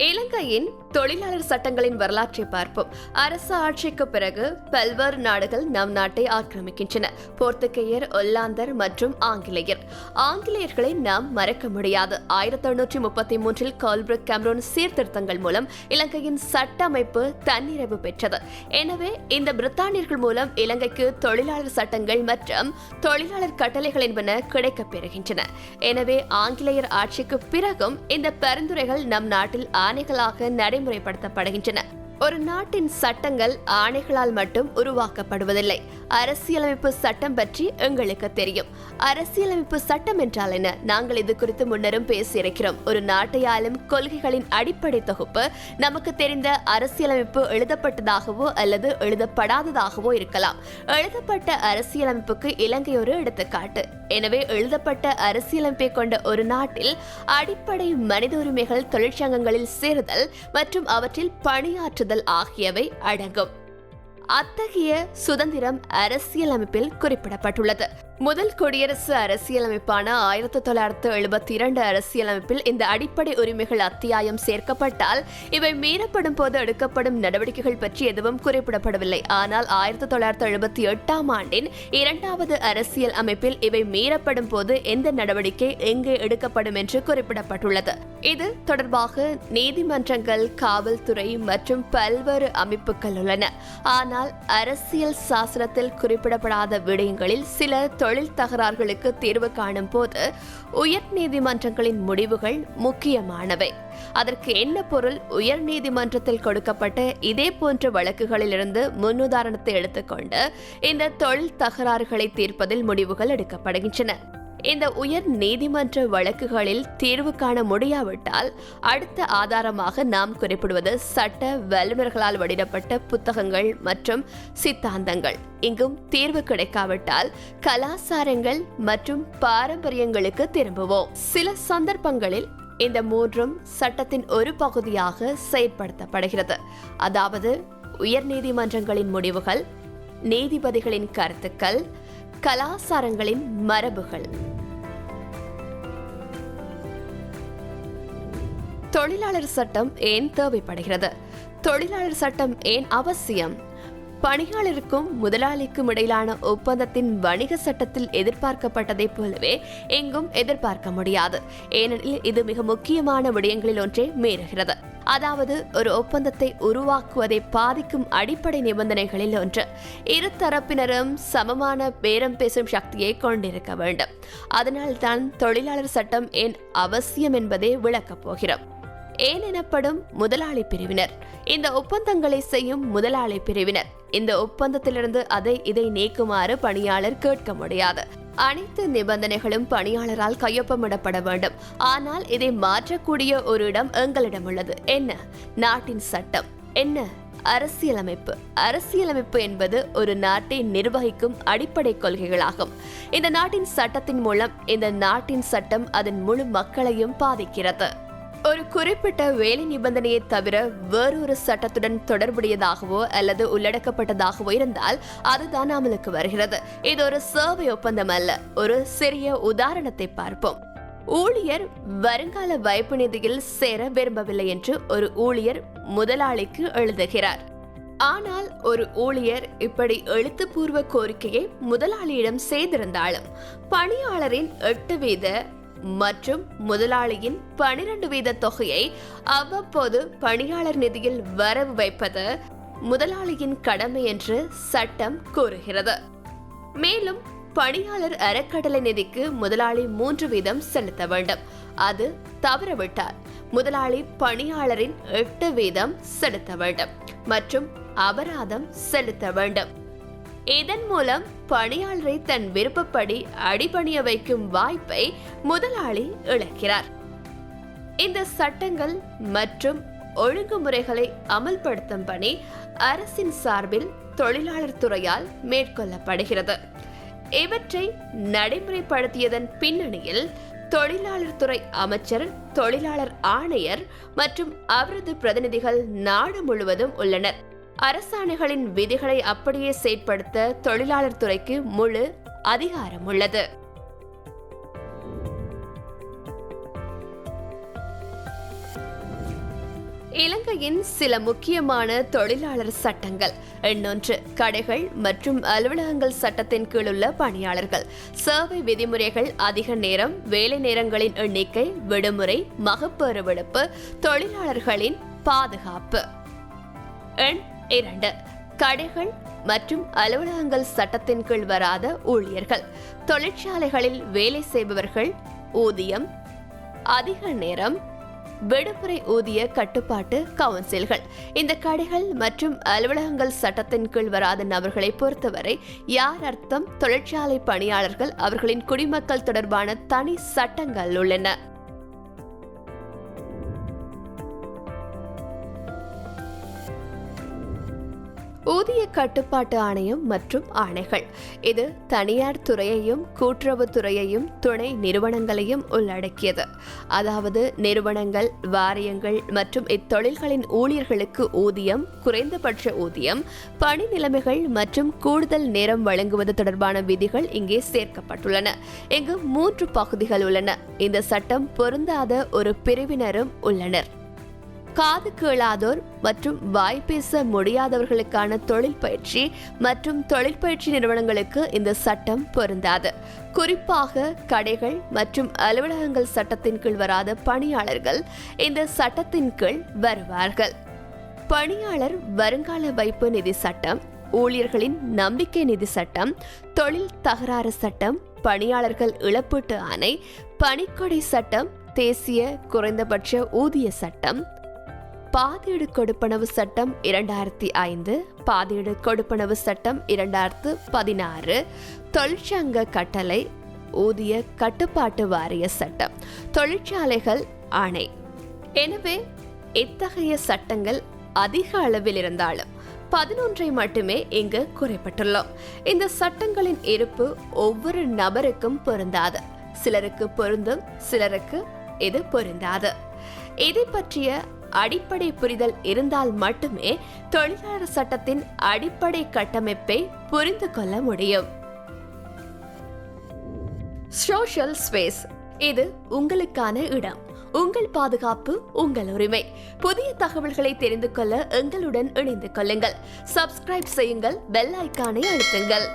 இலங்கையின் தொழிலாளர் சட்டங்களின் வரலாற்றை பார்ப்போம். அரசு ஆட்சிக்கு பிறகு பல்வேறு நாடுகள் நம் நாட்டை ஆக்கிரமிக்கின்றன. போர்த்துகேயர், ஒல்லாந்தர் மற்றும் ஆங்கிலேயர்களை நாம் மறக்க முடியாது. 1833 கால்பிரக் கேமரூன் சீர்திருத்தங்கள் மூலம் இலங்கையின் சட்ட அமைப்பு தன்னிறைவு பெற்றது. எனவே இந்த பிரித்தானியர்கள் மூலம் இலங்கைக்கு தொழிலாளர் சட்டங்கள் மற்றும் தொழிலாளர் கட்டளைகள் என்பன கிடைக்கப் பெறுகின்றன. எனவே ஆங்கிலேயர் ஆட்சிக்கு பிறகும் இந்த பரிந்துரைகள் நம் நாட்டில் ஆணைகளாக நடைமுறைப்படுத்தப்படுகின்றன. ஒரு நாட்டின் சட்டங்கள் ஆணைகளால் மட்டும் உருவாக்கப்படுவதில்லை. அரசியலமைப்பு சட்டம் பற்றி எங்களுக்கு தெரியும். அரசியலமைப்பு சட்டம் என்றால் என்ன? நாங்கள் இது குறித்து முன்னரும் பேசியிருக்கிறோம். ஒரு நாட்டை ஆளும் கொள்கைகளின் அடிப்படை தொகுப்பு. நமக்கு தெரிந்த அரசியலமைப்பு எழுதப்பட்டதாகவோ அல்லது எழுதப்படாததாகவோ இருக்கலாம். எழுதப்பட்ட அரசியலமைப்புக்கு இலங்கை ஒரு எடுத்துக்காட்டு. எனவே எழுதப்பட்ட அரசியலமைப்பை கொண்ட ஒரு நாட்டில் அடிப்படை மனித உரிமைகள், தொழிற்சங்கங்களில் சேருதல் மற்றும் அவற்றில் பணியாற்றுதல் ஆகியவை அடங்கும். அத்தகைய சுதந்திரம் அரசியலமைப்பில் குறிப்பிடப்பட்டுள்ளது. முதல் குடியரசு அரசியலமைப்பான 1972 அரசியலமைப்பில் இந்த அடிப்படை உரிமைகள் அத்தியாயம் சேர்க்கப்பட்டால் இவை மீறப்படும் போது எடுக்கப்படும் நடவடிக்கைகள் பற்றி எதுவும் குறிப்பிடப்படவில்லை. ஆனால் 1978 ஆண்டின் 2வது அரசியல் அமைப்பில் இவை மீறப்படும் போது எந்த நடவடிக்கை எங்கே எடுக்கப்படும் என்று குறிப்பிடப்பட்டுள்ளது. இது தொடர்பாக நீதிமன்றங்கள், காவல்துறை மற்றும் பல்வேறு அமைப்புகள் உள்ளன. ஆனால் அரசியல் சாசனத்தில் குறிப்பிடப்படாத விடயங்களில் சில தொழில் தகராறுகளுக்கு தீர்வு காணும் போது உயர் நீதிமன்றங்களின் முடிவுகள் முக்கியமானவை. அதற்கு என்ன பொருள்? உயர் நீதிமன்றத்தில் கொடுக்கப்பட்ட இதே போன்ற வழக்குகளிலிருந்து முன்னுதாரணத்தை எடுத்துக்கொண்டு இந்த தொழில் தகராறுகளை தீர்ப்பதில் முடிவுகள் எடுக்கப்படுகின்றன. இந்த உயர் நீதிமன்ற வழக்குகளில் தீர்வு காண முடியாவிட்டால் அடுத்த ஆதாரமாக நாம் குறிப்பிடுவது சட்ட வல்லுநர்களால் வெளியிடப்பட்ட புத்தகங்கள் மற்றும் சித்தாந்தங்கள். இங்கும் தீர்வு கிடைக்காவிட்டால் கலாச்சாரங்கள் மற்றும் பாரம்பரியங்களுக்கு திரும்புவோம். சில சந்தர்ப்பங்களில் இந்த மூன்றும் சட்டத்தின் ஒரு பகுதியாக செயற்படுத்தப்படுகிறது. அதாவது உயர் நீதிமன்றங்களின் முடிவுகள், நீதிபதிகளின் கருத்துக்கள், கலாச்சாரங்களின் மரபுகள். தொழிலாளர் சட்டம் ஏன் தேவைப்படுகிறது? தொழிலாளர் சட்டம் ஏன் அவசியம்? பணியாளருக்கும் முதலாளிக்கும் இடையிலான ஒப்பந்தத்தின் வணிக சட்டத்தில் எதிர்பார்க்கப்பட்டதை போலவே எங்கும் எதிர்பார்க்க முடியாது. ஏனெனில் இது மிக முக்கியமான விடயங்களில் ஒன்றை மீறுகிறது. அதாவது ஒரு ஒப்பந்தத்தை உருவாக்குவதை பாதிக்கும் அடிப்படை நிபந்தனைகளில் ஒன்று. இரு தரப்பினரும் சமமான பேரம் பேசும் சக்தியை கொண்டிருக்க வேண்டும். அதனால்தான் தொழிலாளர் சட்டம் ஏன் அவசியம் என்பதை விளக்கப் போகிறோம். ஏன் எனப்படும் முதலாளி பிரிவினர். இந்த ஒப்பந்தங்களை செய்யும் முதலாளி பிரிவினர். இந்த ஒப்பந்தத்திலிருந்து இதை நீக்குமாறு பணியாளர் கேட்க முடியாது. அனைத்து நிபந்தனைகளும் பணியாளரால் கையொப்பமிடப்பட வேண்டும். ஆனால் இதை மாற்றக்கூடிய ஒரு இடம் எங்களிடம் உள்ளது. என்ன? நாட்டின் சட்டம். என்ன? அரசியலமைப்பு. அரசியலமைப்பு என்பது ஒரு நாட்டை நிர்வகிக்கும் அடிப்படை கொள்கைகளாகும். இந்த நாட்டின் சட்டத்தின் மூலம் இந்த நாட்டின் சட்டம் அதன் முழு மக்களையும் பாதிக்கிறது. ஒரு குறிப்பிட்ட வேலை நிபந்தனையை தவிர வேறொரு சட்டத்துடன் தொடர்புடையதாகவோ அல்லது உள்ளடக்கப்பட்டதாகவோ இருந்தால் அதுதான் அமலுக்கு வருகிறது. இது ஒரு சேவை ஒப்பந்தம் அல்ல. ஒரு சிறிய உதாரணத்தை பார்ப்போம். ஊழியர் வருங்கால வைப்பு நிதியில் சேர விரும்பவில்லை என்று ஒரு ஊழியர் முதலாளிக்கு எழுதுகிறார். ஆனால் ஒரு ஊழியர் இப்படி எழுத்துப்பூர்வ கோரிக்கையை முதலாளியிடம் செய்திருந்தாலும் பணியாளரின் 8% மற்றும் முதலாளியின் 12% தொகையை அவ்வப்போது பணியாளர் நிதியில் வரவு வைப்பது முதலாளியின் கடமை என்று சட்டம் கூறுகிறது. மேலும் பணியாளர் அறக்கட்டளை நிதிக்கு முதலாளி 3% செலுத்த வேண்டும். அது தவறவிட்டால் முதலாளி பணியாளரின் 8% செலுத்த வேண்டும் மற்றும் அபராதம் செலுத்த வேண்டும். இதன் மூலம் பணியாளரை தன் விருப்பப்படி அடிபணிய வைக்கும் வாய்ப்பை முதலாளி இழக்கிறார். இந்த சட்டங்கள் மற்றும் ஒழுங்குமுறைகளை அமல்படுத்தும் பணி அரசின் சார்பில் தொழிலாளர் துறையால் மேற்கொள்ளப்படுகிறது. இவற்றை நடைமுறைப்படுத்தியதன் பின்னணியில் தொழிலாளர் துறை அமைச்சர், தொழிலாளர் ஆணையர் மற்றும் அவரது பிரதிநிதிகள் நாடு முழுவதும் உள்ளனர். அரசாணைகளின் விதிகளை அப்படியே செயற்படுத்த தொழிலாளர் துறைக்கு முழு அதிகாரம் உள்ளது. இலங்கையின் சில முக்கியமான தொழிலாளர் சட்டங்கள். எண்ணொன்று, கடைகள் மற்றும் அலுவலகங்கள் சட்டத்தின் கீழுள்ள பணியாளர்கள். சேவை விதிமுறைகள், அதிக நேரம், வேலை நேரங்களின் எண்ணிக்கை, விடுமுறை, மகப்பேறு விடுப்பு, தொழிலாளர்களின் பாதுகாப்பு. எண் 2, கடைகள் மற்றும் அலுவலகங்கள் சட்டத்தின் கீழ் வராத ஊழியர்கள். தொழிற்சாலைகளில் வேலை செய்பவர்கள், ஊதியம், அதிக நேரம், விடுமுறை ஊதிய கட்டுப்பாட்டு கவுன்சில்கள். இந்த கடைகள் மற்றும் அலுவலகங்கள் சட்டத்தின் கீழ் வராத நபர்களை பொறுத்தவரை யார் அர்த்தம் தொழிற்சாலை பணியாளர்கள், அவர்களின் குடிமக்கள் தொடர்பான தனி சட்டங்கள் உள்ளன. ஊதிய கட்டுப்பாட்டு ஆணையம் மற்றும் ஆணைகள். இது தனியார் துறையையும் கூட்டுறவு துறையையும் துணை நிறுவனங்களையும் உள்ளடக்கியது. அதாவது நிறுவனங்கள், வாரியங்கள் மற்றும் இத்தொழில்களின் ஊழியர்களுக்கு ஊதியம், குறைந்தபட்ச ஊதியம், பணி நிலைமைகள் மற்றும் கூடுதல் நேரம் வழங்குவது தொடர்பான விதிகள் இங்கே சேர்க்கப்பட்டுள்ளன. இங்கு 3 பகுதிகள் உள்ளன. இந்த சட்டம் பொருந்தாத ஒரு பிரிவினரும் உள்ளனர். காது கேளாதோர் மற்றும் வாய்ப்பேச முடியாதவர்களுக்கான தொழில் பயிற்சி மற்றும் தொழிற்பயிற்சி நிறுவனங்களுக்கு இந்த சட்டம் பொருந்தாது. குறிப்பாக கடைகள் மற்றும் அலுவலகங்கள் சட்டத்தின் கீழ் வராத பணியாளர்கள் இந்த சட்டத்தின் கீழ் வருவார்கள். பணியாளர் வருங்கால வைப்பு நிதி சட்டம், ஊழியர்களின் நம்பிக்கை நிதி சட்டம், தொழில் தகராறு சட்டம், பணியாளர்கள் இழப்பீட்டு ஆணை, பணிக்கொடை சட்டம், தேசிய குறைந்தபட்ச ஊதிய சட்டம், பாதீடு கொடுப்பனவு சட்டம் 2005, பாதீடு கொடுப்பனவு சட்டம் 2016, தொழிற்சங்க கட்டளை, ஊதிய கட்டுப்பாட்டு வாரிய சட்டம், தொழிற்சாலைகள் ஆணை. எனவே இத்தகைய சட்டங்கள் அதிக அளவில் இருந்தாலும் 11 மட்டுமே இங்கு குறிப்பிட்டுள்ளோம். இந்த சட்டங்களின் இருப்பு ஒவ்வொரு நபருக்கும் பொருந்தாது. சிலருக்கு பொருந்தும், சிலருக்கு இது பொருந்தாது. இதை பற்றிய அடிப்படை புரிதல் இருந்தால் மட்டுமே தொழிலாளர் சட்டத்தின் அடிப்படை கட்டமைப்பை புரிந்து கொள்ள முடியும். Social space. இது உங்களுக்கான இடம். உங்கள் பாதுகாப்பு, உங்கள் உரிமை. புதிய தகவல்களை தெரிந்து கொள்ள எங்களுடன் இணைந்து கொள்ளுங்கள். சப்ஸ்கிரைப் செய்யுங்கள், பெல் ஐகானை அழுத்துங்கள்.